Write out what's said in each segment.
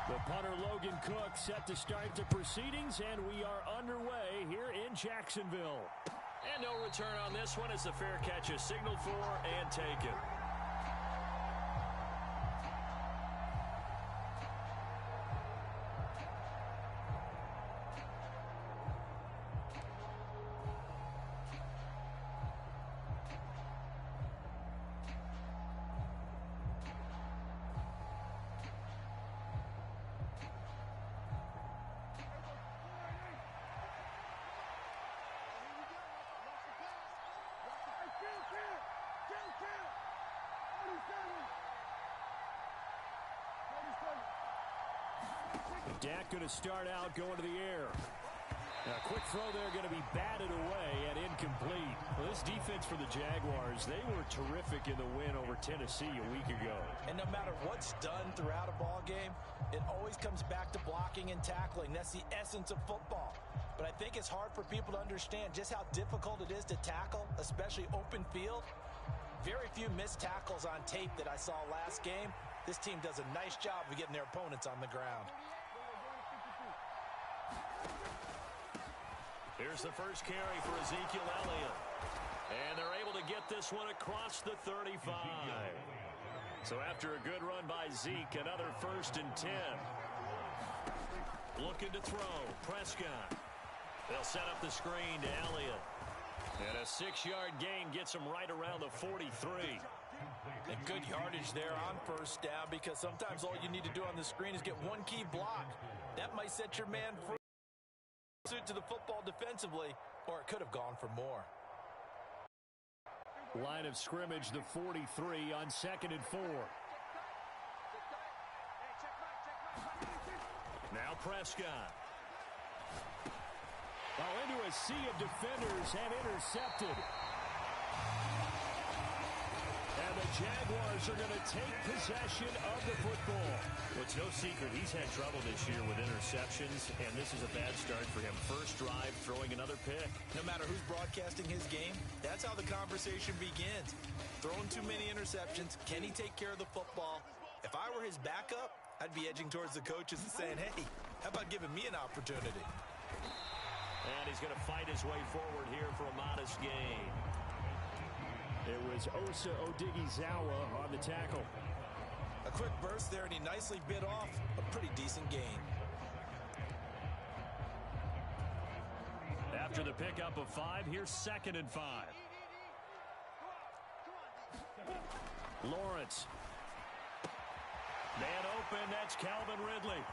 The punter Logan Cook set to start the proceedings, and we are underway here in Jacksonville. And no return on this one as the fair catch is signaled for and taken. Dak going to start out going to the air. A quick throw there going to be batted away and incomplete. Well, this defense for the Jaguars, they were terrific in the win over Tennessee a week ago. And no matter what's done throughout a ball game, it always comes back to blocking and tackling. That's the essence of football. But I think it's hard for people to understand just how difficult it is to tackle, especially open field. Very few missed tackles on tape that I saw last game. This team does a nice job of getting their opponents on the ground. Here's the first carry for Ezekiel Elliott. And they're able to get this one across the 35. So after a good run by Zeke, another 1st and 10. Looking to throw. Prescott. They'll set up the screen to Elliott. And a 6-yard gain gets him right around the 43. And good yardage there on first down, because sometimes all you need to do on the screen is get one key block. That might set your man free to the football defensively, or it could have gone for more. Line of scrimmage, the 43 on 2nd and 4. Now Prescott. Into a sea of defenders and intercepted. And the Jaguars are going to take possession of the football. Well, it's no secret he's had trouble this year with interceptions, and this is a bad start for him. First drive, throwing another pick. No matter who's broadcasting his game, that's how the conversation begins. Throwing too many interceptions, can he take care of the football? If I were his backup, I'd be edging towards the coaches and saying, hey, how about giving me an opportunity? And he's going to fight his way forward here for a modest gain. It was Osa Odighizuwa on the tackle. A quick burst there, and he nicely bit off a pretty decent gain. After the pickup of 5, here's 2nd and 5. Lawrence. Man open, that's Calvin Ridley.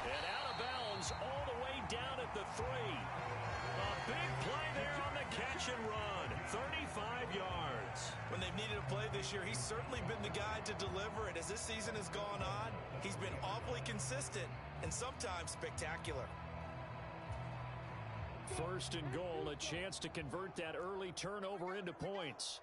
And out of bounds all the way down at the 3. A big play there on the catch and run. 35 yards. When they've needed a play this year, he's certainly been the guy to deliver it. As this season has gone on, he's been awfully consistent and sometimes spectacular. 1st and goal, a chance to convert that early turnover into points.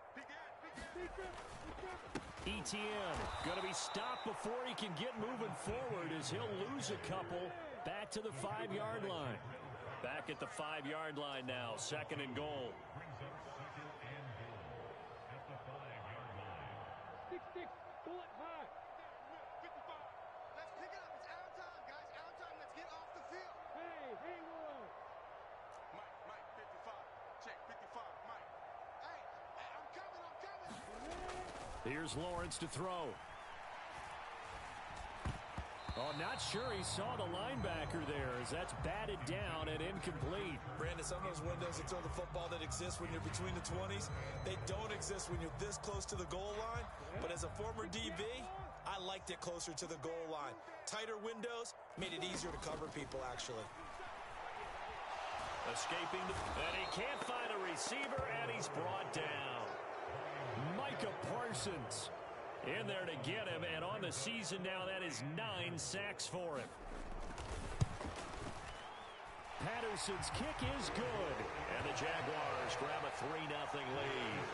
Etienne going to be stopped before he can get moving forward as he'll lose a couple back to the 5-yard line. Back at the 5-yard line now, 2nd and goal. Here's Lawrence to throw. Oh, not sure he saw the linebacker there as that's batted down and incomplete. Brandon, some of those windows to throw the football that exist when you're between the 20s, they don't exist when you're this close to the goal line. But as a former DB, I liked it closer to the goal line. Tighter windows made it easier to cover people, actually. Escaping, and he can't find a receiver, and he's brought down. Micah Parsons in there to get him, and on the season now, that is 9 sacks for him. Patterson's kick is good. And the Jaguars grab a 3-0 lead.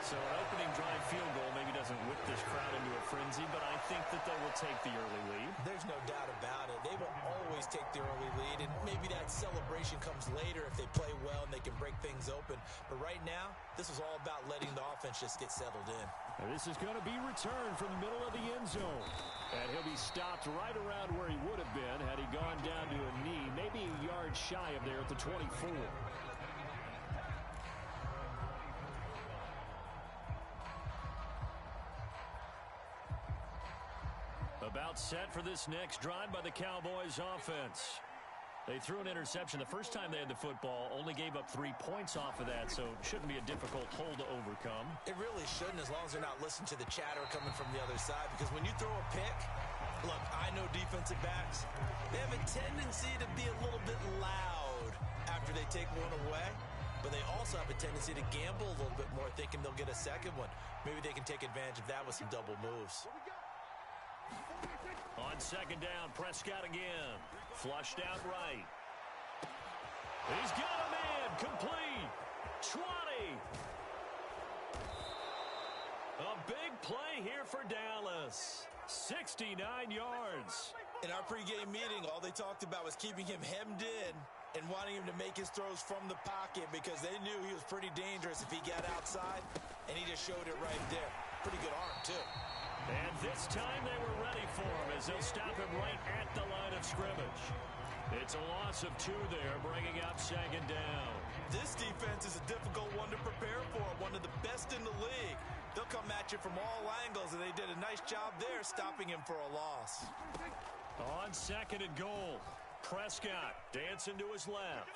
So an opening drive field goal maybe doesn't whip this crowd into a frenzy, but I think that they will take the early lead. There's no doubt about it. They will always take the early lead, and maybe that celebration comes later if they play well and they can break things open. But right now, this is all about letting the offense just get settled in. And this is going to be returned from the middle of the end zone. And he'll be stopped right around where he would have been had he gone down to a knee, maybe a yard shy of there at the 24. About set for this next drive by the Cowboys offense. They threw an interception the first time they had the football, only gave up 3 points off of that, so it shouldn't be a difficult hole to overcome. It really shouldn't, as long as they're not listening to the chatter coming from the other side, because when you throw a pick, look, I know defensive backs, they have a tendency to be a little bit loud after they take one away, but they also have a tendency to gamble a little bit more, thinking they'll get a second one. Maybe they can take advantage of that with some double moves. On second down, Prescott again. Flushed out right. He's got a man. Complete. 20. A big play here for Dallas. 69 yards. In our pregame meeting, all they talked about was keeping him hemmed in and wanting him to make his throws from the pocket because they knew he was pretty dangerous if he got outside, and he just showed it right there. Pretty good arm, too. And this time they were ready for him as they'll stop him right at the line of scrimmage. It's a loss of 2 there, bringing up second down. This defense is a difficult one to prepare for, one of the best in the league. They'll come at you from all angles, and they did a nice job there stopping him for a loss. On second and goal, Prescott dancing to his left.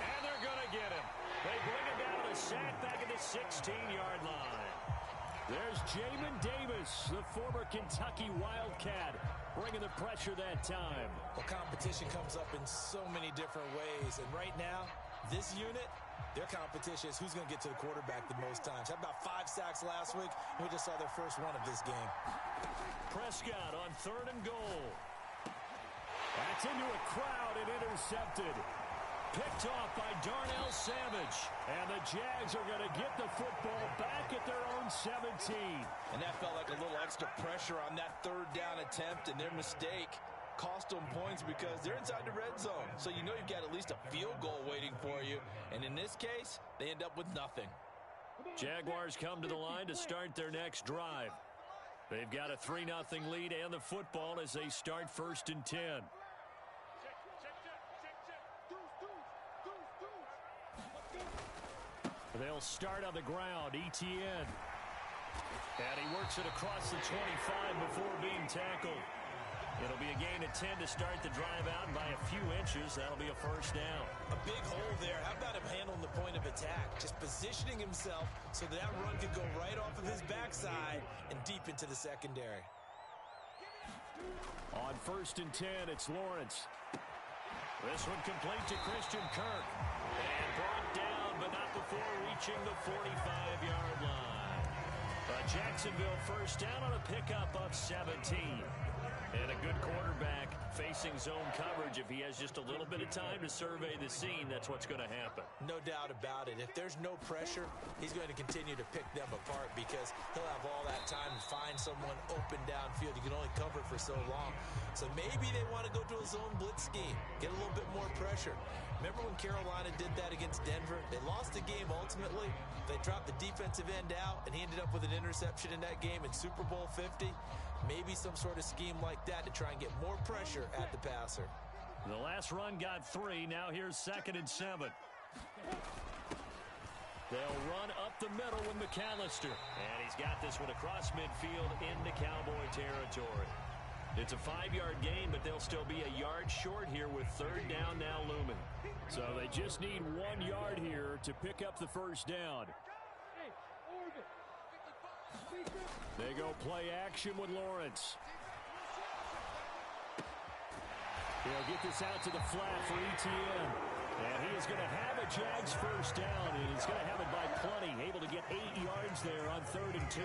And they're going to get him. They bring him down to the sack back at the 16-yard line. There's Jamin Davis, the former Kentucky Wildcat, bringing the pressure that time. Well, competition comes up in so many different ways, and right now, this unit, their competition is who's going to get to the quarterback the most times. Had about 5 sacks last week, and we just saw their first one of this game. Prescott on third and goal. That's into a crowd and intercepted. Picked off by Darnell Savage. And the Jags are going to get the football back at their own 17. And that felt like a little extra pressure on that third down attempt, and their mistake cost them points because they're inside the red zone. So you know you've got at least a field goal waiting for you. And in this case, they end up with nothing. Jaguars come to the line to start their next drive. They've got a 3-0 lead and the football as they start first and 10. They'll start on the ground. Etienne. And he works it across the 25 before being tackled. It'll be a gain of 10 to start the drive out, and by a few inches, that'll be a first down. A big hole there. How about him handling the point of attack? Just positioning himself so that run could go right off of his backside and deep into the secondary. On first and 10, it's Lawrence. This one complete to Christian Kirk. And brought down, but not before reaching the 45-yard line. Jacksonville first down on a pickup of 17. And a good quarterback facing zone coverage. If he has just a little bit of time to survey the scene, that's what's going to happen. No doubt about it. If there's no pressure, he's going to continue to pick them apart because he'll have all that time to find someone open downfield. You can only cover for so long. So maybe they want to go to a zone blitz scheme, get a little bit more pressure. Remember when Carolina did that against Denver? They lost the game ultimately. They dropped the defensive end out, and he ended up with an interception in that game in Super Bowl 50. Maybe some sort of scheme like that to try and get more pressure at the passer. The last run got 3. Now here's second and 7. They'll run up the middle with McAllister. And he's got this one across midfield into Cowboy territory. It's a 5-yard gain, but they'll still be a yard short here with third down now looming. So they just need 1 yard here to pick up the first down. They go play action with Lawrence. He'll get this out to the flat for Etienne. And he is going to have a Jags first down. And he's going to have it by plenty. Able to get 8 yards there on third and 2.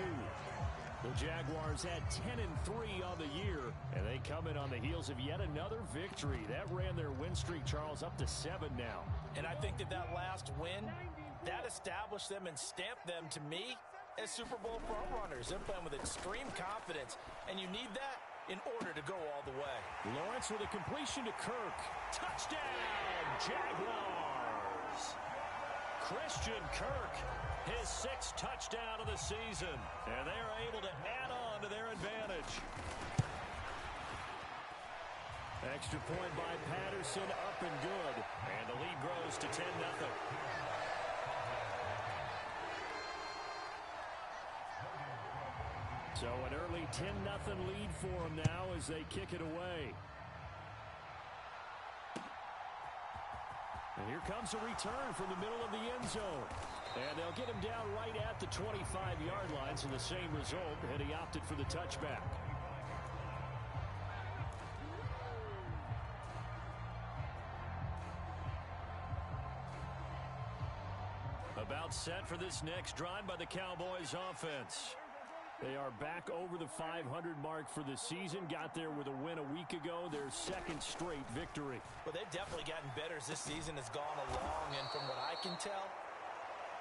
The Jaguars had 10-3 on the year. And they come in on the heels of yet another victory. That ran their win streak, Charles, up to 7 now. And I think that last win, that established them and stamped them, to me, as Super Bowl frontrunners. They're playing with extreme confidence, and you need that in order to go all the way. Lawrence with a completion to Kirk. Touchdown, Jaguars! Christian Kirk, his 6th touchdown of the season. And they are able to add on to their advantage. Extra point by Patterson, up and good. And the lead grows to 10-0. So an early 10-0 lead for them now as they kick it away. And here comes a return from the middle of the end zone. And they'll get him down right at the 25-yard line, so the same result, and he opted for the touchback. About set for this next drive by the Cowboys offense. They are back over the 500 mark for the season. Got there with a win a week ago, their 2nd straight victory. Well, they've definitely gotten better as this season has gone along, and from what I can tell,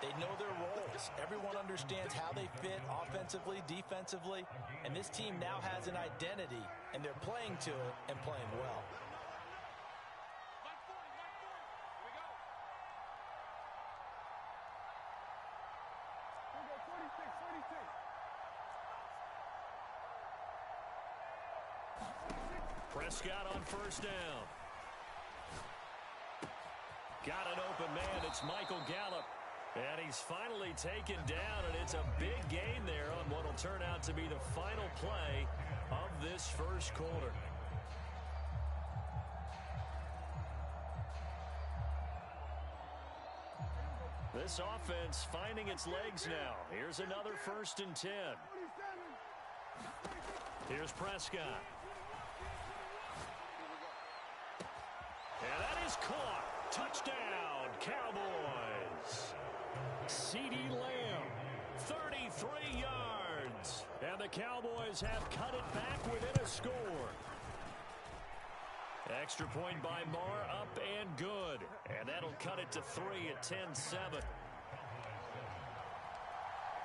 they know their roles. Everyone understands how they fit offensively, defensively, and this team now has an identity, and they're playing to it and playing well. Prescott on first down. Got an open man. It's Michael Gallup. And he's finally taken down, and it's a big gain there on what will turn out to be the final play of this first quarter. This offense finding its legs now. Here's another 1st and 10. Here's Prescott. And that is caught. Touchdown, Cowboys. CeeDee Lamb, 33 yards. And the Cowboys have cut it back within a score. Extra point by Marr, up and good. And that'll cut it to 3 at 10-7.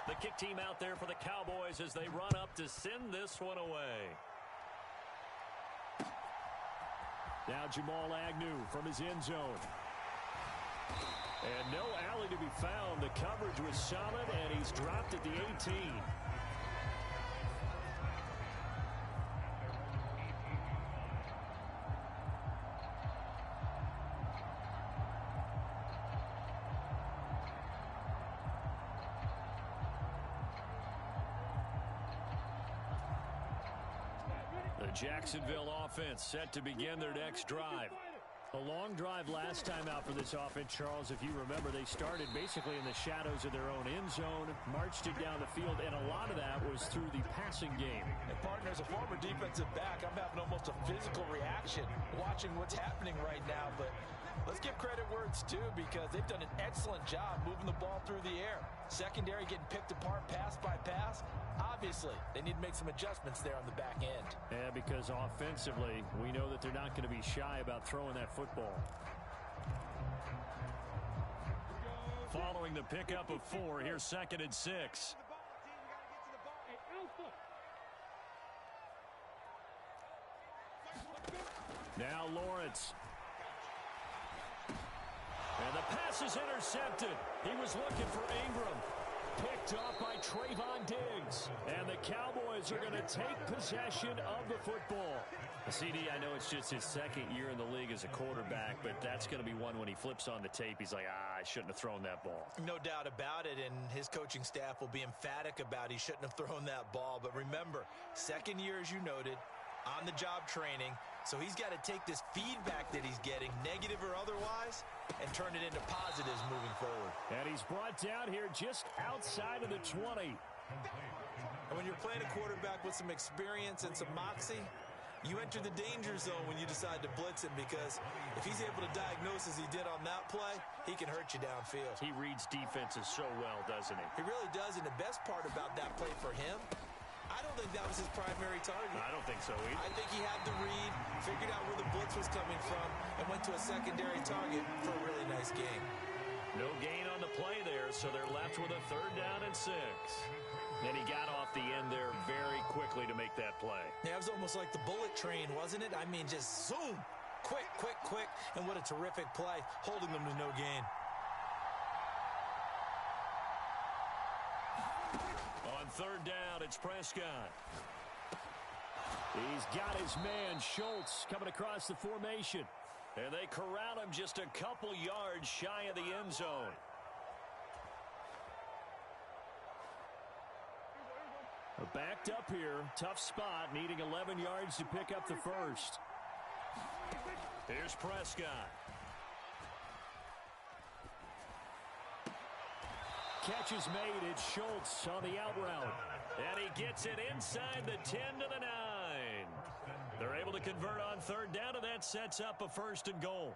The kick team out there for the Cowboys as they run up to send this one away. Now Jamal Agnew from his end zone. And no alley to be found. The coverage was solid, and he's dropped at the 18. The Jacksonville offense set to begin their next drive. A long drive last time out for this offense, Charles. If you remember, they started basically in the shadows of their own end zone, marched it down the field, and a lot of that was through the passing game. And partner, as a former defensive back, I'm having almost a physical reaction watching what's happening right now. But let's give credit where it's due, because they've done an excellent job moving the ball through the air. Secondary getting picked apart pass by pass. Obviously, they need to make some adjustments there on the back end. Yeah, because offensively, we know that they're not going to be shy about throwing that football. Following the pickup of 4, here's 2nd and 6. Now Lawrence. And the pass is intercepted. He was looking for Ingram. Picked off by Trayvon Diggs. And the Cowboys are going to take possession of the football. CD, I know it's just his 2nd year in the league as a quarterback, but that's going to be one when he flips on the tape. He's like, I shouldn't have thrown that ball. No doubt about it, and his coaching staff will be emphatic about he shouldn't have thrown that ball. But remember, 2nd year, as you noted, on-the-job training. So he's got to take this feedback that he's getting, negative or otherwise, and turn it into positives moving forward. And he's brought down here just outside of the 20. And when you're playing a quarterback with some experience and some moxie, you enter the danger zone when you decide to blitz him, because if he's able to diagnose as he did on that play, he can hurt you downfield. He reads defenses so well, doesn't he? He really does, and the best part about that play for him, I don't think that was his primary target. I don't think so either. I think he had the read, figured out where the blitz was coming from, and went to a secondary target for a really nice game. No gain on the play there, so they're left with a 3rd down and 6. And he got off the end there very quickly to make that play. Yeah, it was almost like the bullet train, wasn't it? I mean, just zoom. Quick, quick, quick. And what a terrific play, holding them to no gain. third down, it's Prescott. He's got his man, Schultz, coming across the formation. And they corral him just a couple yards shy of the end zone. Backed up here. Tough spot, needing 11 yards to pick up the first. Here's Prescott. Catch is made. It's Schultz on the out route. And he gets it inside the 10 to the 9. They're able to convert on third down, and that sets up a 1st and goal.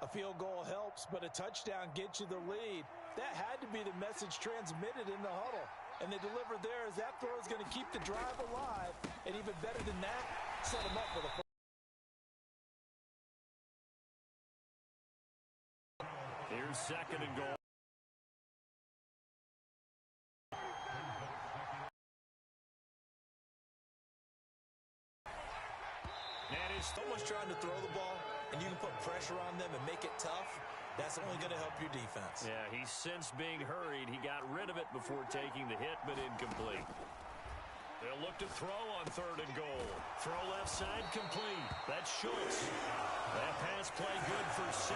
A field goal helps, but a touchdown gets you the lead. That had to be the message transmitted in the huddle. And they delivered there as that throw is going to keep the drive alive. And even better than that, set them up for the first. Here's 2nd and goal. Someone's trying to throw the ball, and you can put pressure on them and make it tough. That's only going to help your defense. Yeah, he's since being hurried. He got rid of it before taking the hit, but incomplete. They'll look to throw on 3rd and goal. Throw left side complete. That's Schultz. That pass play good for 7,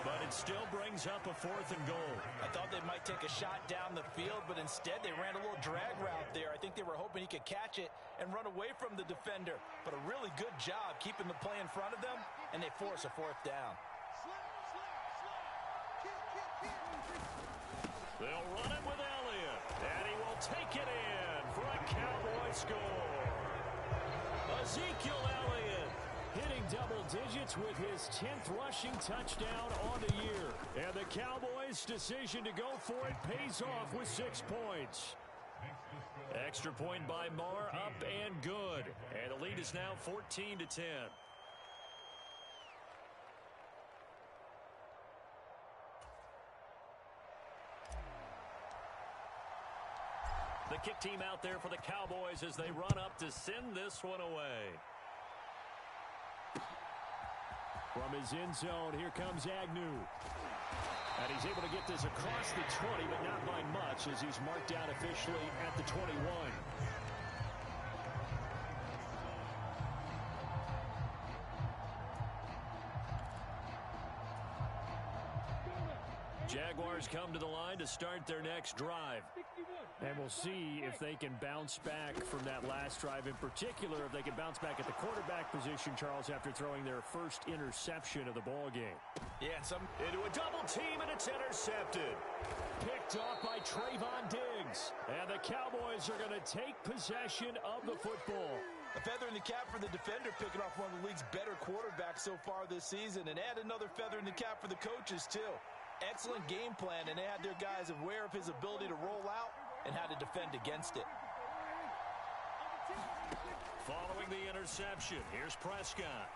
but it still brings up a 4th and goal. I thought they might take a shot down the field, but instead they ran a little drag route there. I think they were hoping he could catch it and run away from the defender. But a really good job keeping the play in front of them, and they force a 4th down. They'll run it with Elliott, and he will take it in for a Cowboy score. Ezekiel Elliott hitting double digits with his 10th rushing touchdown on the year. And the Cowboys' decision to go for it pays off with 6 points. Extra point by Marr, up and good. And the lead is now 14 to 10. The kick team out there for the Cowboys as they run up to send this one away. From his end zone, here comes Agnew. And he's able to get this across the 20, but not by much as he's marked down officially at the 21. Jaguars come to the line to start their next drive. And we'll see if they can bounce back from that last drive. In particular, if they can bounce back at the quarterback position, Charles, after throwing their first interception of the ballgame. Yeah, and into a double team, and it's intercepted. Picked off by Trayvon Diggs. And the Cowboys are going to take possession of the football. A feather in the cap for the defender, picking off one of the league's better quarterbacks so far this season. And add another feather in the cap for the coaches, too. Excellent game plan, and they had their guys aware of his ability to roll out and how to defend against it. Following the interception, here's Prescott.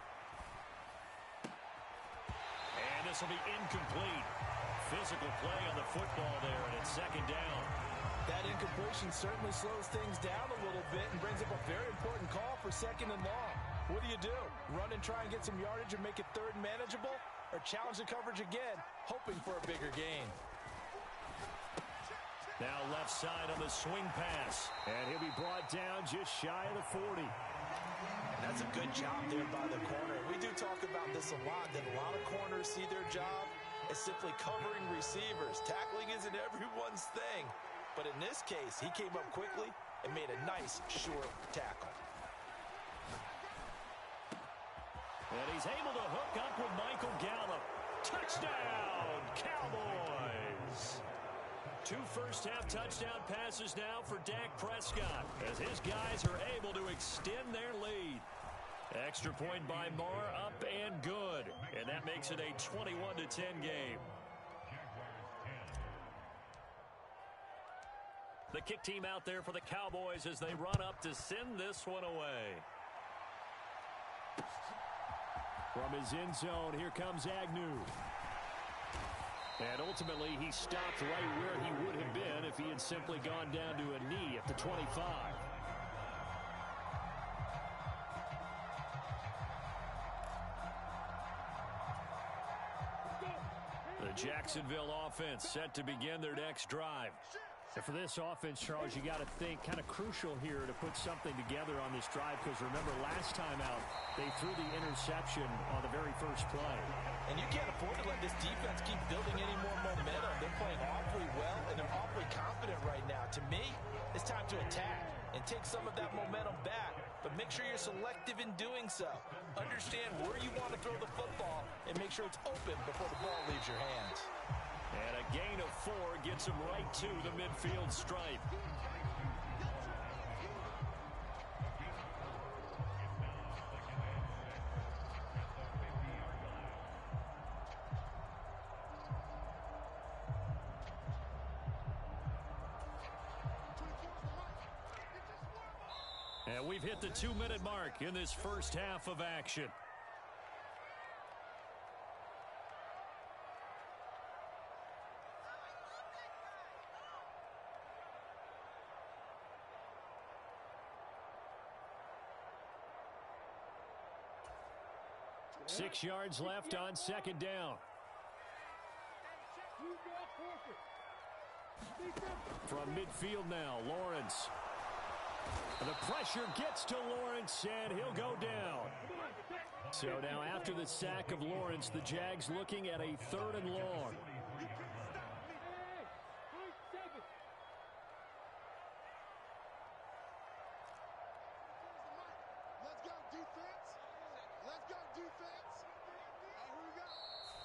And this will be incomplete. Physical play on the football there, and it's 2nd down. That incompletion certainly slows things down a little bit and brings up a very important call for 2nd and long. What do? Run and try and get some yardage and make it 3rd and manageable? Or challenge the coverage again, hoping for a bigger gain? Now left side on the swing pass. And he'll be brought down just shy of the 40. That's a good job there by the corner. We do talk about this a lot, that a lot of corners see their job as simply covering receivers. Tackling isn't everyone's thing. But in this case, he came up quickly and made a nice, sure tackle. And he's able to hook up with Michael Gallup. Touchdown, Cowboys! 2 first-half touchdown passes now for Dak Prescott as his guys are able to extend their lead. Extra point by Marr, up and good. And that makes it a 21-10 game. The kick team out there for the Cowboys as they run up to send this one away. From his end zone, here comes Agnew. And ultimately, he stopped right where he would have been if he had simply gone down to a knee at the 25. The Jacksonville offense set to begin their next drive. And for this offense, Charles, you got to think kind of crucial here to put something together on this drive, because remember last time out they threw the interception on the very first play. And you can't afford to let this defense keep building any more momentum. They're playing awfully well, and they're awfully confident right now. To me, it's time to attack and take some of that momentum back, but make sure you're selective in doing so. Understand where you want to throw the football and make sure it's open before the ball leaves your hands. And a gain of 4 gets him right to the midfield stripe. And we've hit the 2-minute mark in this first half of action. Six yards left on second down. From midfield now, Lawrence. The pressure gets to Lawrence, and he'll go down. So now after the sack of Lawrence, the Jags looking at a 3rd and long.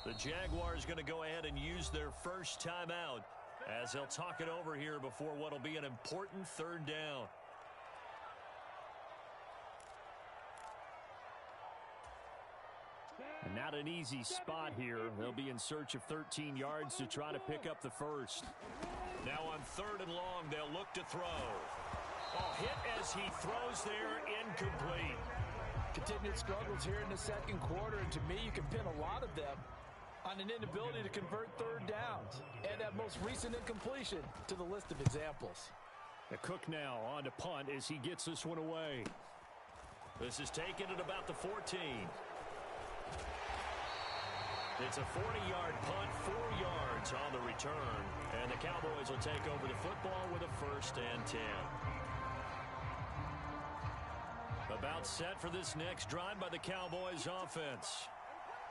The Jaguars going to go ahead and use their first timeout as they'll talk it over here before what will be an important 3rd down. Not an easy spot here. They'll be in search of 13 yards to try to pick up the first. Now on 3rd and long, they'll look to throw. Oh, hit as he throws there, incomplete. Continued struggles here in the second quarter, and to me, you can pin a lot of them on an inability to convert 3rd downs. Add that most recent incompletion to the list of examples. The Cook now on to punt as he gets this one away. This is taken at about the 14. It's a 40-yard punt, 4 yards on the return, and the Cowboys will take over the football with a 1st and 10. About set for this next drive by the Cowboys offense.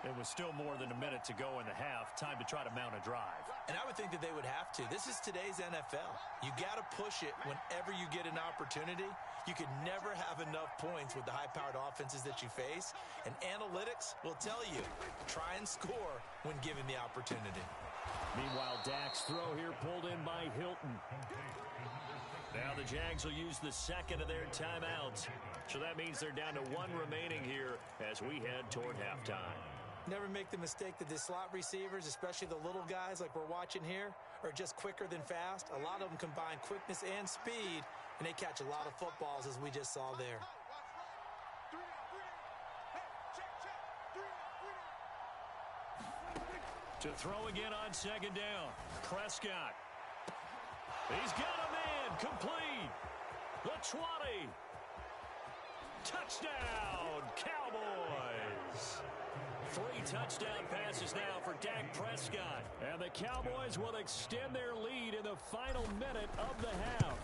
It was still more than a minute to go in the half. Time to try to mount a drive. And I would think that they would have to. This is today's NFL. You got to push it whenever you get an opportunity. You could never have enough points with the high-powered offenses that you face. And analytics will tell you, try and score when given the opportunity. Meanwhile, Dak's throw here pulled in by Hilton. Now the Jags will use the second of their timeouts. So that means they're down to 1 remaining here as we head toward halftime. Never make the mistake that the slot receivers, especially the little guys like we're watching here, are just quicker than fast. A lot of them combine quickness and speed, and they catch a lot of footballs as we just saw there. To throw again on second down. Prescott. He's got a man. Complete. The 20. Touchdown, Cowboys. 3 touchdown passes now for Dak Prescott. And the Cowboys will extend their lead in the final minute of the half.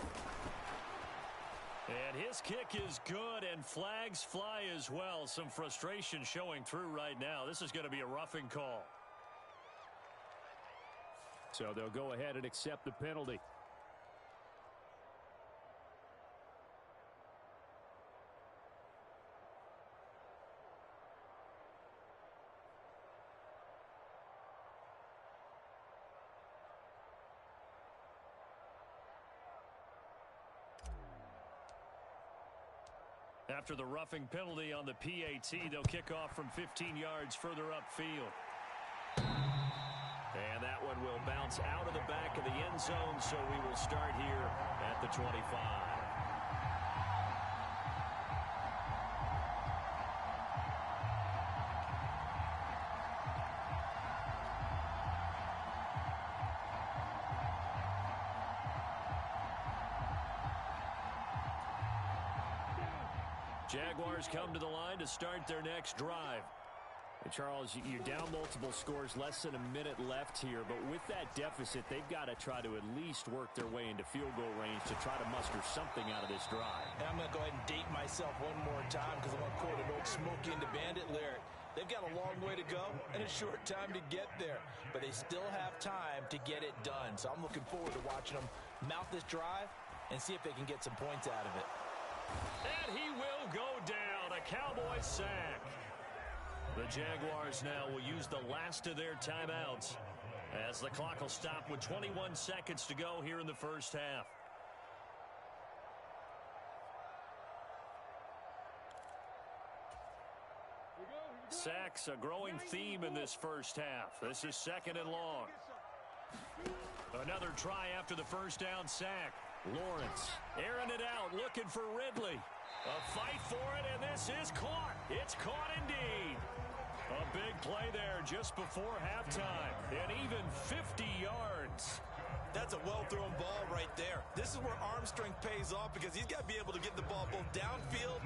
And his kick is good, and flags fly as well. Some frustration showing through right now. This is going to be a roughing call. So they'll go ahead and accept the penalty. After the roughing penalty on the PAT, they'll kick off from 15 yards further upfield. And that one will bounce out of the back of the end zone, so we will start here at the 25. Jaguars come to the line to start their next drive. Charles, you're down multiple scores, less than a minute left here, but with that deficit, they've got to try to at least work their way into field goal range to try to muster something out of this drive. And I'm going to go ahead and date myself one more time because I want to quote an old Smokey and the Bandit lyric. They've got a long way to go and a short time to get there, but they still have time to get it done. So I'm looking forward to watching them mount this drive and see if they can get some points out of it. And he will go down. A Cowboys sack. The Jaguars now will use the last of their timeouts as the clock will stop with 21 seconds to go here in the first half. Sacks, a growing theme in this first half. This is 2nd and long. Another try after the first down sack. Lawrence airing it out, looking for Ridley. A fight for it, and this is caught. It's caught indeed. A big play there just before halftime, and even 50 yards. That's a well-thrown ball right there. This is where arm strength pays off because he's got to be able to get the ball both downfield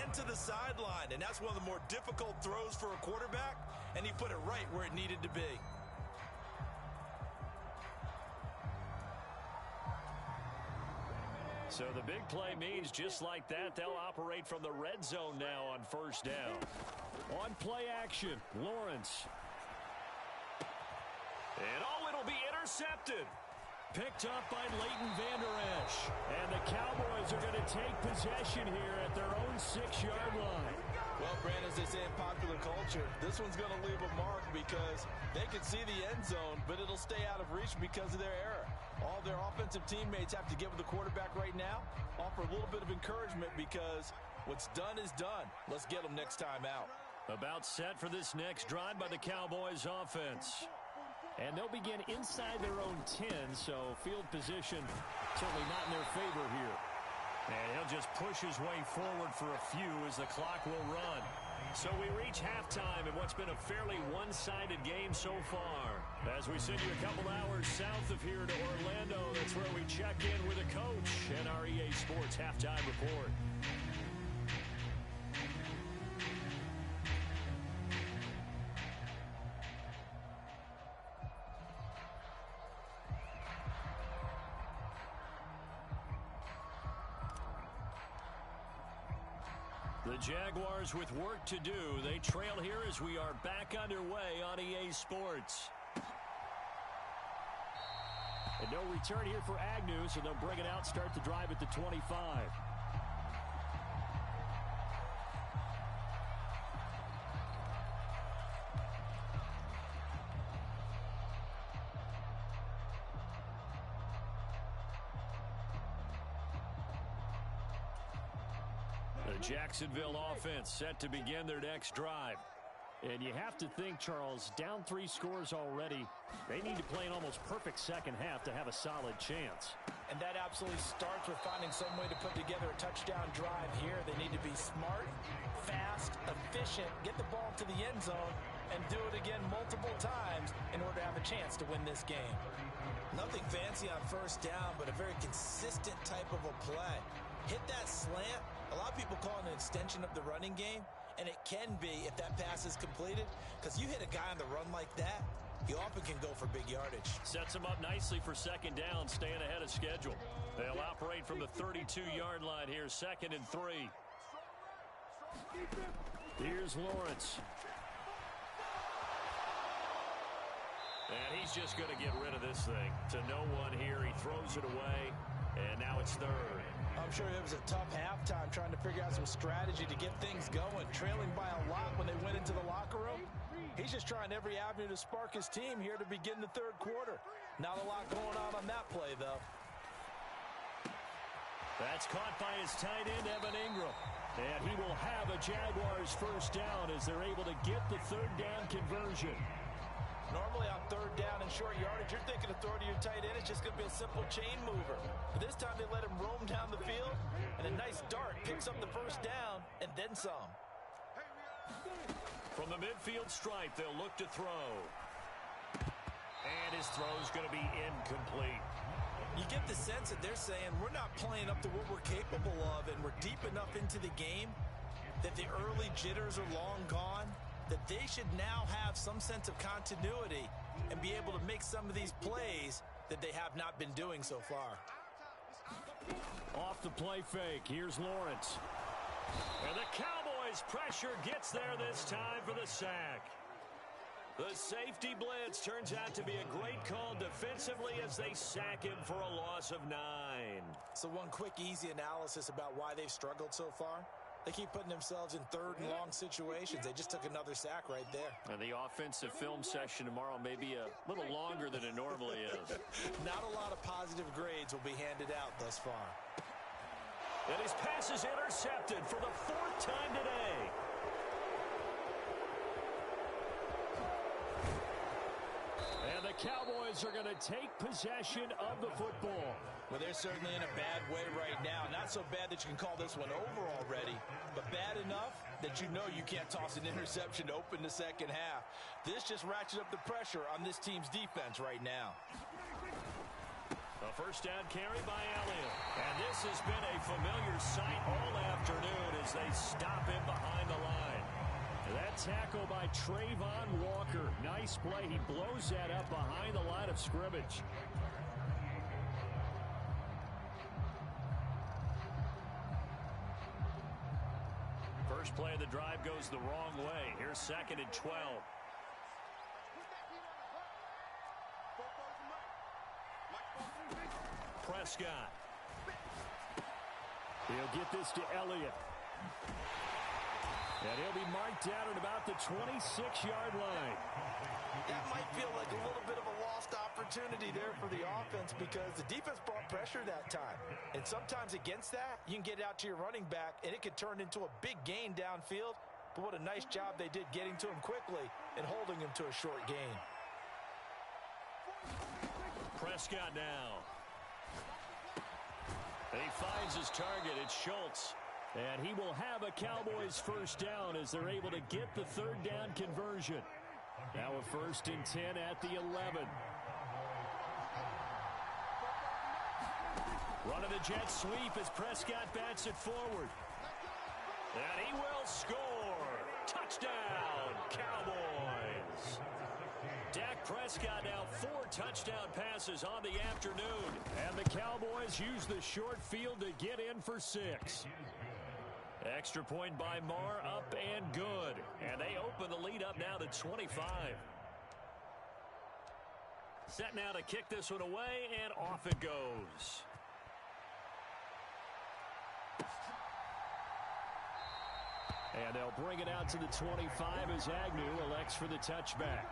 and to the sideline, and that's one of the more difficult throws for a quarterback, and he put it right where it needed to be. So the big play means just like that, they'll operate from the red zone now on first down. On play action, Lawrence. And it'll be intercepted. Picked up by Leighton Vander Esch. And the Cowboys are going to take possession here at their own 6-yard line. Well, Brandon, as they say in popular culture, this one's going to leave a mark because they can see the end zone, but it'll stay out of reach because of their error. All their offensive teammates have to get with the quarterback right now, offer a little bit of encouragement because what's done is done. Let's get them next time out. About set for this next drive by the Cowboys offense. And they'll begin inside their own 10, so field position certainly not in their favor here. And he'll just push his way forward for a few as the clock will run. So we reach halftime in what's been a fairly one-sided game so far. As we send you a couple hours south of here to Orlando, that's where we check in with a coach and our EA Sports Halftime Report. The Jaguars with work to do. They trail here as we are back underway on EA Sports. And no return here for Agnew, so they'll bring it out, start the drive at the 25. The Jacksonville offense set to begin their next drive. And you have to think, Charles, down 3 scores already. They need to play an almost perfect second half to have a solid chance. And that absolutely starts with finding some way to put together a touchdown drive here. They need to be smart, fast, efficient, get the ball to the end zone, and do it again multiple times in order to have a chance to win this game. Nothing fancy on first down, but a very consistent type of a play. Hit that slant. A lot of people call it an extension of the running game, and it can be if that pass is completed, because you hit a guy on the run like that, he often can go for big yardage. Sets him up nicely for second down, staying ahead of schedule. They'll operate from the 32-yard line here, 2nd and 3. Here's Lawrence. And he's just going to get rid of this thing to no one here. He throws it away, and now it's 3rd. I'm sure it was a tough halftime trying to figure out some strategy to get things going. Trailing by a lot when they went into the locker room. He's just trying every avenue to spark his team here to begin the 3rd quarter. Not a lot going on that play, though. That's caught by his tight end, Evan Ingram. And he will have a Jaguars first down as they're able to get the 3rd down conversion. Normally on 3rd down and short yardage, you're thinking of throwing to your tight end. It's just going to be a simple chain mover. But this time they let him roam down the field, and a nice dart picks up the first down and then some. From the midfield stripe, they'll look to throw. And his throw's going to be incomplete. You get the sense that they're saying we're not playing up to what we're capable of, and we're deep enough into the game that the early jitters are long gone. that they should now have some sense of continuity and be able to make some of these plays that they have not been doing so far. Off the play fake, here's Lawrence. And the Cowboys' pressure gets there this time for the sack. The safety blitz turns out to be a great call defensively as they sack him for a loss of 9. So one quick, easy analysis about why they've struggled so far. They keep putting themselves in third and long situations. They just took another sack right there. And the offensive film session tomorrow may be a little longer than it normally is. Not a lot of positive grades will be handed out thus far. And his pass is intercepted for the 4th time today. And the Cowboys are going to take possession of the football. Well, they're certainly in a bad way right now. Not so bad that you can call this one over already, but bad enough that you know you can't toss an interception to open the second half. This just ratchets up the pressure on this team's defense right now. A first down carry by Elliott. And this has been a familiar sight all afternoon as they stop him behind the line. That tackle by Trayvon Walker. Nice play. He blows that up behind the line of scrimmage. First play of the drive goes the wrong way. Here's 2nd and 12. Prescott. He'll get this to Elliott. And he'll be marked down at about the 26-yard line. That might feel like a little bit of a lost opportunity there for the offense because the defense brought pressure that time. And sometimes against that, you can get it out to your running back, and it could turn into a big gain downfield. But what a nice job they did getting to him quickly and holding him to a short gain. Prescott now. And he finds his target. It's Schultz. And he will have a Cowboys first down as they're able to get the 3rd down conversion. Now a 1st and 10 at the 11. Running the jet sweep as Prescott bats it forward. And he will score. Touchdown, Cowboys. Dak Prescott now 4 touchdown passes on the afternoon. And the Cowboys use the short field to get in for 6. Extra point by Marr, up and good. And they open the lead up now to 25. Set now to kick this one away, and off it goes. And they'll bring it out to the 25 as Agnew elects for the touchback.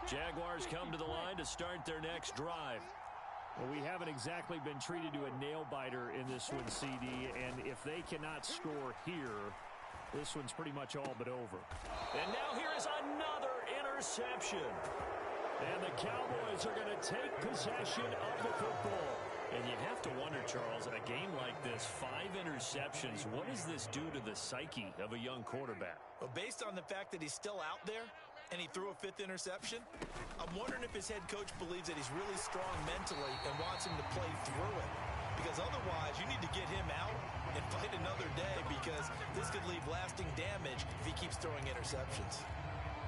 Jaguars come to the line to start their next drive. Well, we haven't exactly been treated to a nail-biter in this one, CD, and if they cannot score here, this one's pretty much all but over. And now here is another interception. And the Cowboys are going to take possession of the football. And you have to wonder, Charles, a game like this, 5 interceptions, what does this do to the psyche of a young quarterback? Well, based on the fact that he's still out there and he threw a 5th interception, I'm wondering if his head coach believes that he's really strong mentally and wants him to play through it. Because otherwise, you need to get him out and fight another day because this could leave lasting damage if he keeps throwing interceptions.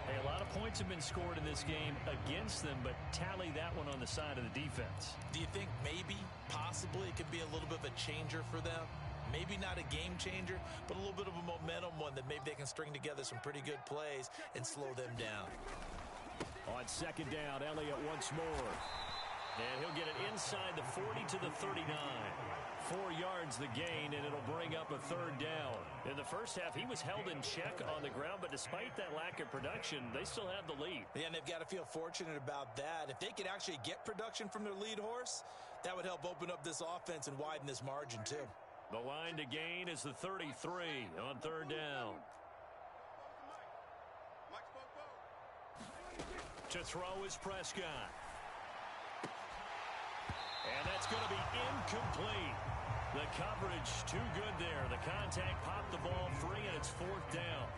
Hey, a lot of points have been scored in this game against them, but tally that one on the side of the defense. Do you think maybe, possibly, it could be a little bit of a changer for them? Maybe not a game changer, but a little bit of a momentum one that maybe they can string together some pretty good plays and slow them down. On 2nd down, Elliott once more. And he'll get it inside the 40 to the 39. 4 yards the gain, and it'll bring up a 3rd down. In the first half, he was held in check on the ground, but despite that lack of production, they still have the lead. Yeah, and they've got to feel fortunate about that. If they could actually get production from their lead horse, that would help open up this offense and widen this margin, too. The line to gain is the 33 on 3rd down. To throw is Prescott. And that's going to be incomplete. The coverage too good there. The contact popped the ball free, and it's 4th down.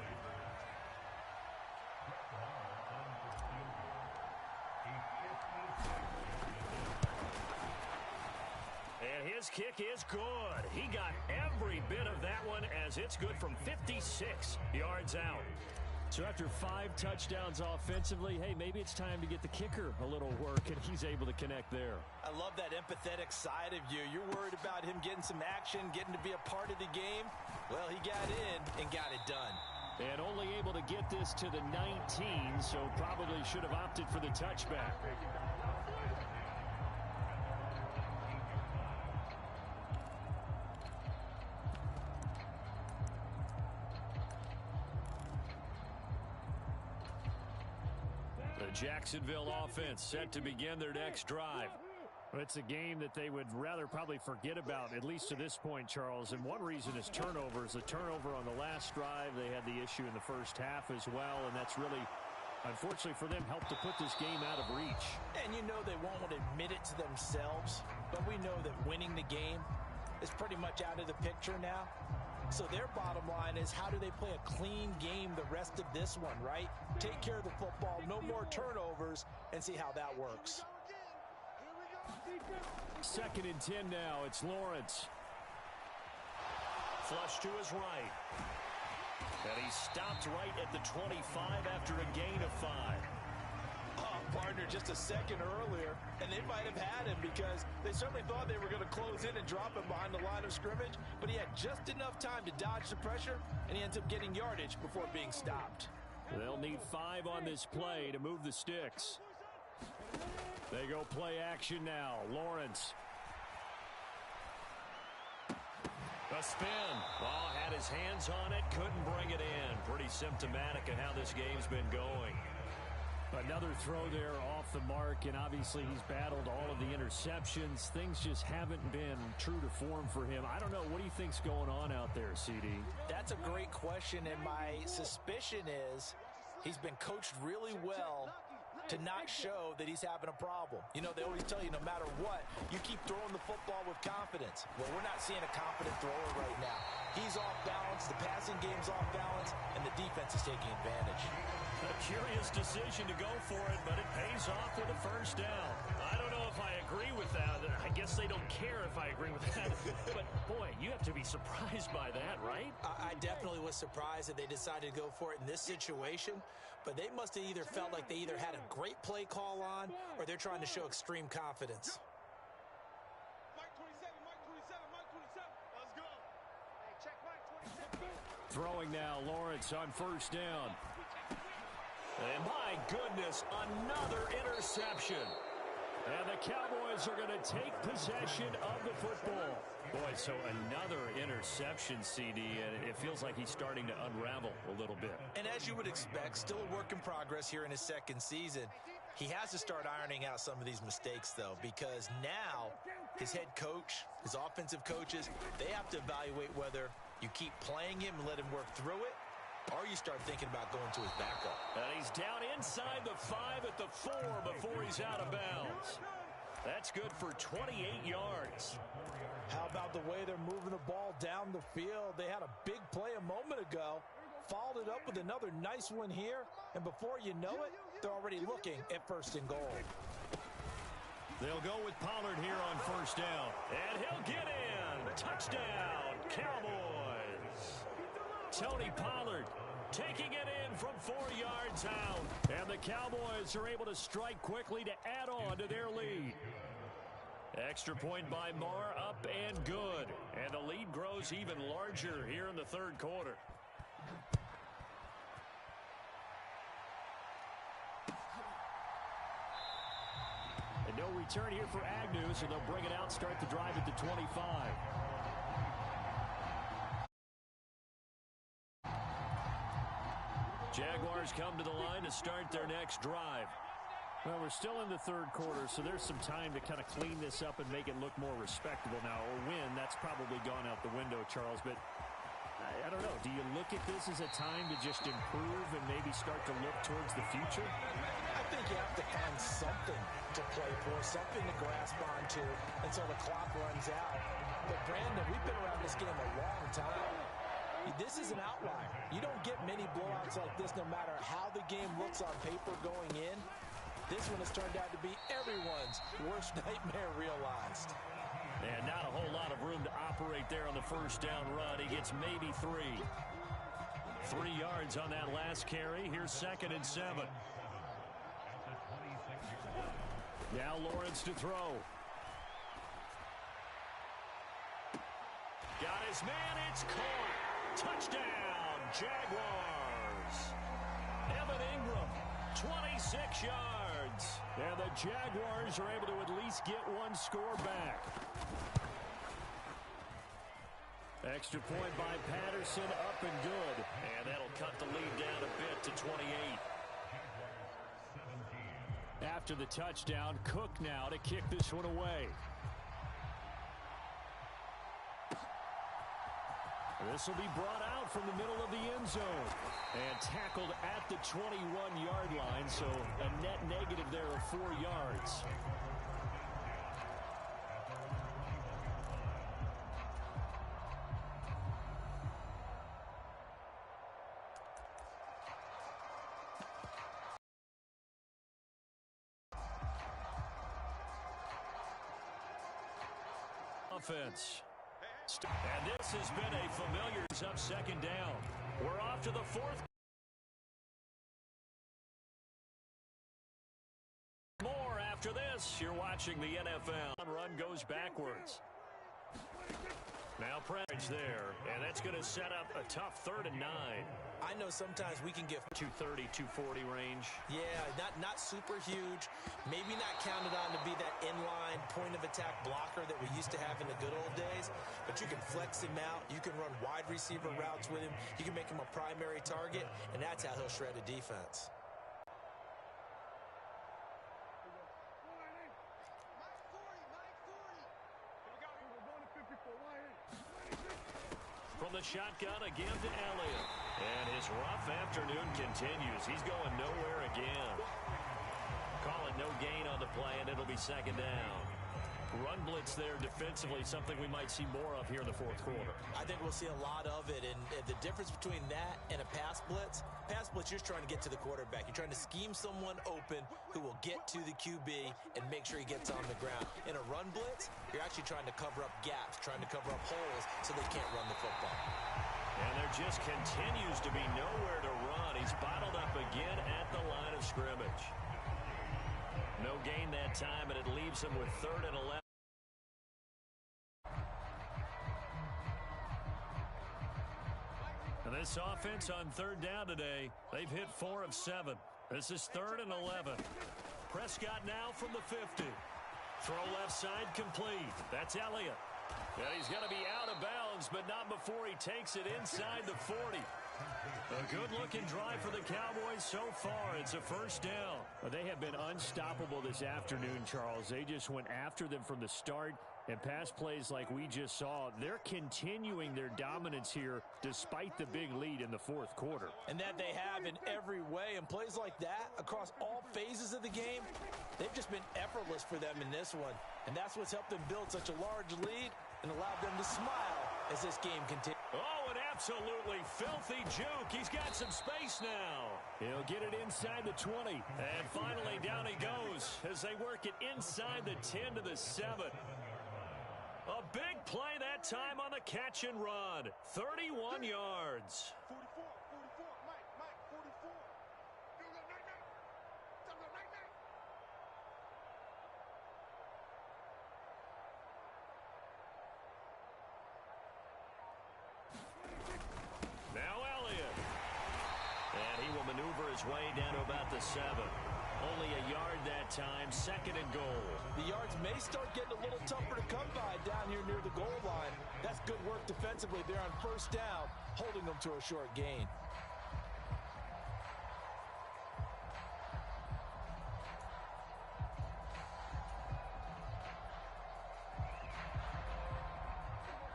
And his kick is good. He got every bit of that one as it's good from 56 yards out. So after 5 touchdowns offensively, hey, maybe it's time to get the kicker a little work, and he's able to connect there. I love that empathetic side of you. You're worried about him getting some action, getting to be a part of the game. Well, he got in and got it done. And only able to get this to the 19, so probably should have opted for the touchback. Jacksonville offense set to begin their next drive. It's a game that they would rather probably forget about, at least to this point, Charles. And one reason is turnovers. A turnover on the last drive. They had the issue in the first half as well, and that's really, unfortunately for them, helped to put this game out of reach. And you know they won't admit it to themselves, but we know that winning the game is pretty much out of the picture now. So their bottom line is, how do they play a clean game the rest of this one, right? Take care of the football, no more turnovers, and see how that works. 2nd and 10 now. It's Lawrence. Flush to his right. And he stopped right at the 25 after a gain of 5. Partner just a second earlier, and they might have had him because they certainly thought they were going to close in and drop him behind the line of scrimmage, but he had just enough time to dodge the pressure, and he ends up getting yardage before being stopped. They'll need 5 on this play to move the sticks. They go play action now. Lawrence. A spin. Ball had his hands on it, couldn't bring it in. Pretty symptomatic of how this game's been going. Another throw there off the mark, and obviously he's battled all of the interceptions. Things just haven't been true to form for him. I don't know. What do you think's going on out there, CD? That's a great question, and my suspicion is he's been coached really well to not show that he's having a problem. You know, they always tell you no matter what, you keep throwing the football with confidence. Well, we're not seeing a confident thrower right now. He's off balance, the passing game's off balance, and the defense is taking advantage. A curious decision to go for it, but it pays off with a first down. I don't know if I agree with that. I guess they don't care if I agree with that. But, boy, you have to be surprised by that, right? I definitely was surprised that they decided to go for it in this situation. But they must have either felt like they either had a great play call on or they're trying to show extreme confidence. Mike 27, Mike 27. Let's go. Hey, check Mike 27. Throwing now, Lawrence on first down. And my goodness, another interception. And the Cowboys are going to take possession of the football. Boy, so another interception, CD, and it feels like he's starting to unravel a little bit. And as you would expect, still a work in progress here in his second season. He has to start ironing out some of these mistakes, though, because now his head coach, his offensive coaches, they have to evaluate whether you keep playing him and let him work through it, or you start thinking about going to his backup. And he's down inside the 5 at the 4 before he's out of bounds. That's good for 28 yards. How about the way they're moving the ball down the field? They had a big play a moment ago, followed it up with another nice one here, and before you know it, they're already looking at 1st and goal. They'll go with Pollard here on first down. And he'll get in. Touchdown, Cowboys. Tony Pollard taking it in from 4 yards out. And the Cowboys are able to strike quickly to add on to their lead. Extra point by Marr, up and good. And the lead grows even larger here in the 3rd quarter. And no return here for Agnew, so they'll bring it out, start the drive at the 25. Jaguars come to the line to start their next drive. Well, we're still in the 3rd quarter, so there's some time to kind of clean this up and make it look more respectable now. Or win, that's probably gone out the window, Charles. But I don't know. Do you look at this as a time to just improve and maybe start to look towards the future? I think you have to find something to play for, something to grasp onto until the clock runs out. But, Brandon, we've been around this game a long time. This is an outlier. You don't get many blowouts like this no matter how the game looks on paper going in. This one has turned out to be everyone's worst nightmare realized. And not a whole lot of room to operate there on the first down run. He gets maybe 3. 3 yards on that last carry. Here's 2nd and 7. Now Lawrence to throw. Got his man. It's caught. Touchdown, Jaguars. Evan Ingram, 26 yards. And the Jaguars are able to at least get one score back. Extra point by Patterson, up and good. And that'll cut the lead down a bit to 28. After the touchdown, Cook now to kick this one away. This will be brought out from the middle of the end zone. And tackled at the 21-yard line, so a net negative there of 4 yards. Offense. And this has been a familiar up 2nd down. We're off to the 4th. More after this. You're watching the NFL. Run goes backwards. Now Preds there, and that's going to set up a tough 3rd and 9. I know sometimes we can get 230, 240 range. Yeah, not super huge. Maybe not counted on to be that inline point-of-attack blocker that we used to have in the good old days. But you can flex him out. You can run wide receiver routes with him. You can make him a primary target, and that's how he'll shred a defense. From the shotgun, again to Elliott. And his rough afternoon continues. He's going nowhere again. Call it no gain on the play, and it'll be 2nd down. Run blitz there defensively, something we might see more of here in the 4th quarter. I think we'll see a lot of it, and the difference between that and a pass blitz, you're trying to get to the quarterback. You're trying to scheme someone open who will get to the QB and make sure he gets on the ground. In a run blitz, you're actually trying to cover up gaps, trying to cover up holes so they can't run the football. And there just continues to be nowhere to run. He's bottled up again at the line of scrimmage. No gain that time, and it leaves him with 3rd and 11. And this offense on 3rd down today, they've hit 4 of 7. This is 3rd and 11. Prescott now from the 50. Throw left side complete. That's Elliott. And he's going to be out of bounds, but not before he takes it inside the 40. A good-looking drive for the Cowboys so far. It's a 1st down. Well, they have been unstoppable this afternoon, Charles. They just went after them from the start. And pass plays like we just saw, they're continuing their dominance here despite the big lead in the 4th quarter. And that they have in every way. And plays like that across all phases of the game, they've just been effortless for them in this one. And that's what's helped them build such a large lead and allowed them to smile as this game continues. Oh, an absolutely filthy juke. He's got some space now. He'll get it inside the 20. And finally down he goes as they work it inside the 10 to the 7. A big play that time on the catch and run. 31 yards. 44, Mike, 44. Now Elliott. And he will maneuver his way down to about the 7. Only a yard that time, 2nd and goal. The yards may start getting a little tougher to come by down here near the goal line. That's good work defensively there on 1st down, holding them to a short gain.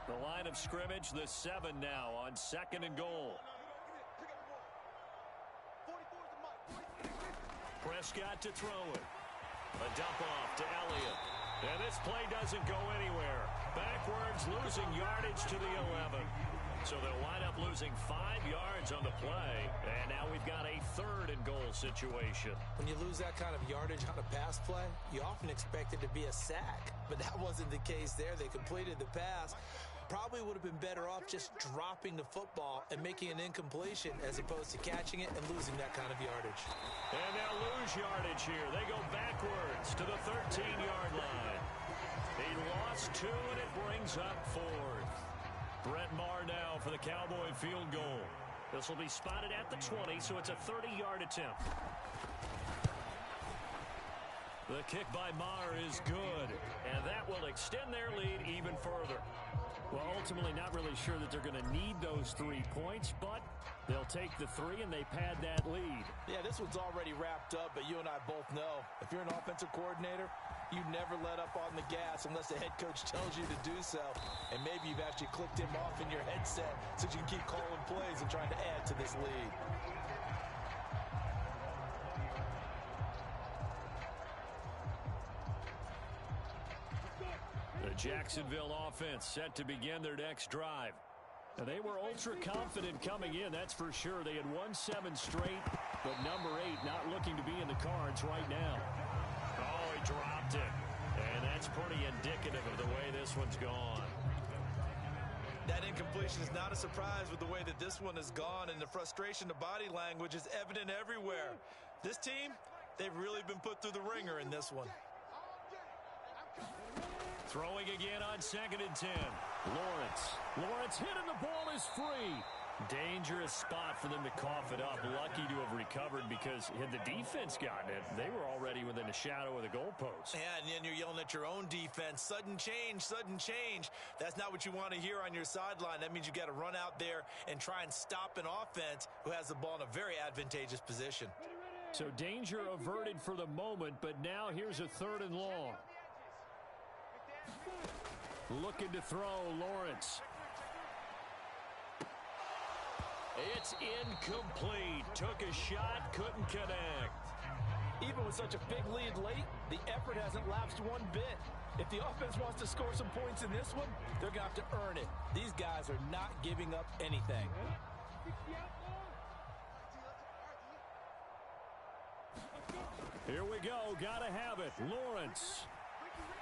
The line of scrimmage, the 7 now on 2nd and goal. Prescott to throw it. A dump off to Elliott. And this play doesn't go anywhere. Backwards, losing yardage to the 11. So they'll wind up losing 5 yards on the play. And now we've got a 3rd and goal situation. When you lose that kind of yardage on a pass play, you often expect it to be a sack. But that wasn't the case there. They completed the pass. Probably would have been better off just dropping the football and making an incompletion as opposed to catching it and losing that kind of yardage. And they'll lose yardage here. They go backwards to the 13-yard line. He lost 2, and it brings up 4th. Brett Maher now for the Cowboy field goal. This will be spotted at the 20, so it's a 30-yard attempt. The kick by Maher is good, and that will extend their lead even further. Well, ultimately not really sure that they're going to need those 3 points, but they'll take the 3 and they pad that lead. Yeah, this one's already wrapped up, but you and I both know if you're an offensive coordinator, you never let up on the gas unless the head coach tells you to do so. And maybe you've actually clicked him off in your headset so you can keep calling plays and trying to add to this lead. The Jacksonville offense set to begin their next drive. Now, they were ultra confident coming in, that's for sure. They had won 7 straight, but number 8 not looking to be in the cards right now. Oh, he dropped it. And that's pretty indicative of the way this one's gone. That incompletion is not a surprise with the way that this one has gone, and the frustration, the body language is evident everywhere. This team, they've really been put through the ringer in this one. Throwing again on 2nd and 10. Lawrence hit and the ball is free. Dangerous spot for them to cough it up. Lucky to have recovered because had the defense gotten it, they were already within a shadow of the goalpost. Yeah, and then you're yelling at your own defense. Sudden change, sudden change. That's not what you want to hear on your sideline. That means you got to run out there and try and stop an offense who has the ball in a very advantageous position. So danger averted for the moment, but now here's a 3rd and long. Looking to throw, Lawrence. It's incomplete. Took a shot, couldn't connect. Even with such a big lead late, the effort hasn't lapsed one bit. If the offense wants to score some points in this one, they're going to have to earn it. These guys are not giving up anything. Here we go. Gotta have it. Lawrence.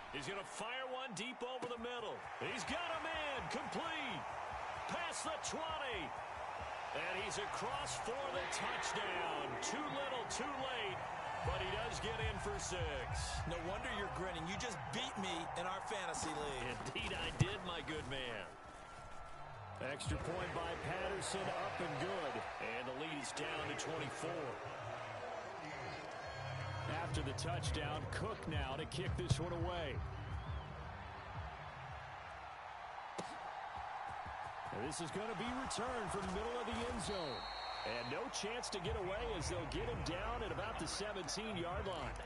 He's going to fire one deep over the middle. He's got him in. Complete. Past the 20. And he's across for the touchdown. Too little, too late. But he does get in for 6. No wonder you're grinning. You just beat me in our fantasy league. Indeed I did, my good man. Extra point by Patterson, up and good. And the lead is down to 24. After the touchdown, Cook now to kick this one away. And this is going to be returned from the middle of the end zone. And no chance to get away as they'll get him down at about the 17-yard line.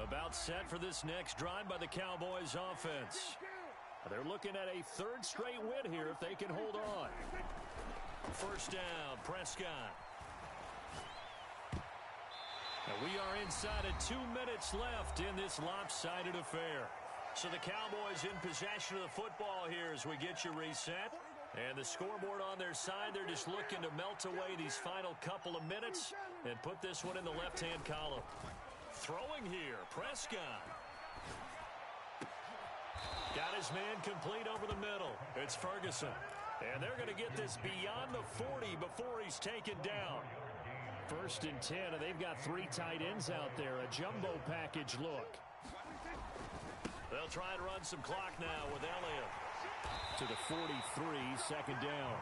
About set for this next drive by the Cowboys offense. They're looking at a 3rd straight win here if they can hold on. First down, Prescott. And we are inside of 2 minutes left in this lopsided affair. So the Cowboys in possession of the football here as we get you reset. And the scoreboard on their side, they're just looking to melt away these final couple of minutes and put this one in the left-hand column. Throwing here, Prescott. Got his man complete over the middle. It's Ferguson. And they're going to get this beyond the 40 before he's taken down. 1st and 10, and they've got 3 tight ends out there. A jumbo package look. They'll try and run some clock now with Elliott. To the 43, 2nd down.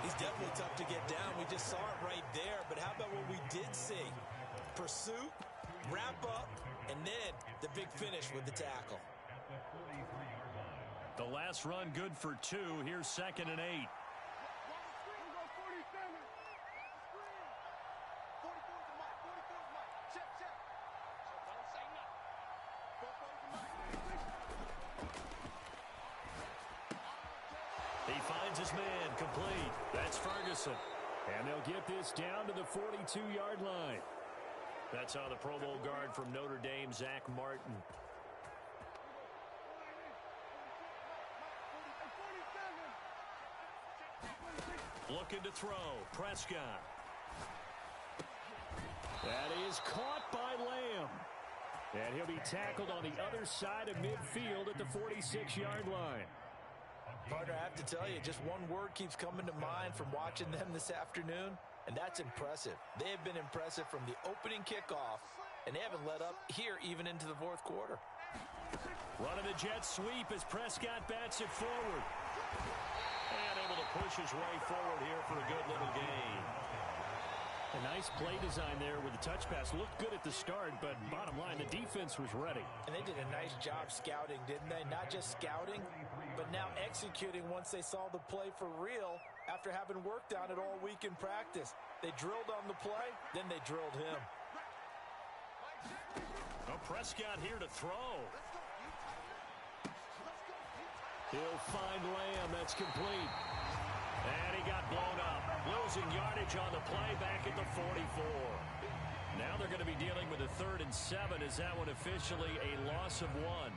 He's definitely tough to get down. We just saw it right there. But how about what we did see? Pursuit, wrap up, and then the big finish with the tackle. The last run good for 2. Here's 2nd and 8. finds his man, complete. That's Ferguson. And they'll get this down to the 42-yard line. That's how the Pro Bowl guard from Notre Dame, Zach Martin. Looking to throw. Prescott. That is caught by Lamb. And he'll be tackled on the other side of midfield at the 46-yard line. Partner, I have to tell you, just one word keeps coming to mind from watching them this afternoon, and that's impressive. They have been impressive from the opening kickoff, and they haven't let up here even into the fourth quarter. Running the jet sweep as Prescott bats it forward. And able to push his way forward here for a good little gain. A nice play design there with the touch pass. Looked good at the start, but bottom line, the defense was ready. And they did a nice job scouting, didn't they? Not just scouting, but now executing once they saw the play for real after having worked on it all week in practice. They drilled on the play, then they drilled him. Oh, Prescott here to throw. He'll find Lamb. That's complete. And he got blown up. Losing yardage on the play back at the 44. Now they're going to be dealing with a 3rd and 7 as that one officially a loss of 1.